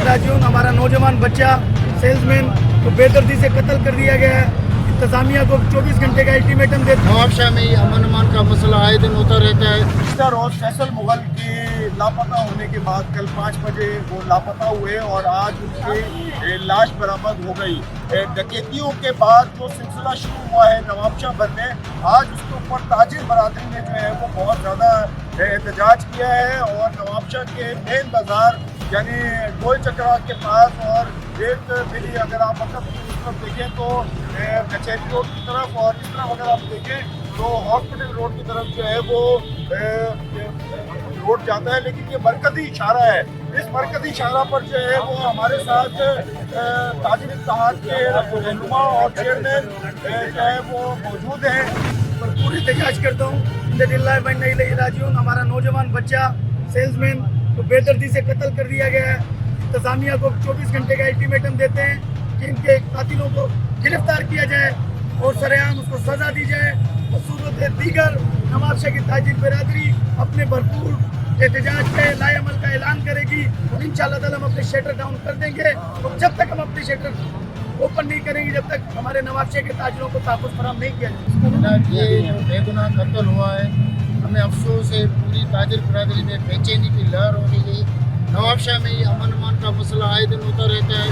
राजून हमारा नौजवान बच्चा सेल्समैन को बेदर्दी से कत्ल कर दिया गया है। इंतजामिया को 24 घंटे का अल्टीमेटम देते नवाबशाह में अमन अमान का मसला आए दिन होता रहता है। पिछला रोज फैसल मुगल के लापता होने के बाद कल 5 बजे वो लापता हुए और आज उनकी लाश बरामद हो गई। डकैतियों के बाद जो सिलसिला शुरू हुआ है नवाबशाह भर में, आज उसके ऊपर ताजिर बरादरी ने जो है वो बहुत ज़्यादा एहतजाज किया है और नवाबशाह के मेन बाज़ार यानी गोल चक्रा के पास और एक मेरी अगर आप मतलब देखें तो कचहरी रोड की तरफ और इस तरफ अगर आप देखें तो हॉस्पिटल रोड की तरफ जो है वो रोड जाता है, लेकिन ये मरकजी इशारा है। इस मरकजी इशारा पर जो है वो हमारे साथ ताजिर इत्तेहाद के रहनुमा और चेयरमैन जो है वो मौजूद हैं। भरपूर एहतजाज करता हूँ। राजून हमारा नौजवान बच्चा सेल्समैन को बेदर्दी से कत्ल कर दिया गया है। इंतजामिया को 24 घंटे का अल्टीमेटम देते हैं कि इनके कातिलों को गिरफ्तार किया जाए और सरेआम उसको सजा दी जाए। सूरत दीगर नवाबशाह की ताजिर बिरादरी अपने भरपूर एहतजाज पे लाएअमल का ऐलान करेगी और इंशाअल्लाह ताला हम अपने शटर डाउन कर देंगे। तो जब तक हम अपने शटर ओपन नहीं करेंगे, जब तक हमारे नवाबशाह के ताजिरों को तहफ़्फ़ुज़ फराहम नहीं किया जाएगा। ये जो बेगुनाह कत्ल हुआ है, हमें अफसोस है, पूरी ताजिर बिरादरी में बेचैनी की लहर हो रही है। नवाबशाह में अमन अमान का मसला आए दिन होता रहता है।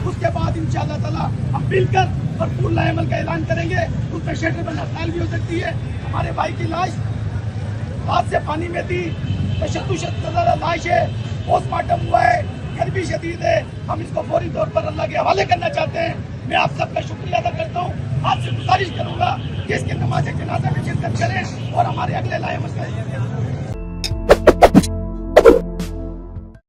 उसके बाद इंशाअल्लाह ताला हम मिलकर भरपूर लाएअमल का ऐलान करेंगे। उसमें शटर पर हड़ताल भी हो सकती है। हमारे भाई की लाश हाथ से पानी में थी, तशद्दुद लाश है, पोस्टमार्टम हुआ है, गर्मी शदीद है। हम इसको फौरी तौर पर अल्लाह के हवाले करना चाहते हैं। मैं आप सबका शुक्रिया अदा करता हूँ। आपसे गुजारिश करूँगा कि इसके नमाज जनाजा में शिरकत करें और हमारे अगले लाएअमल का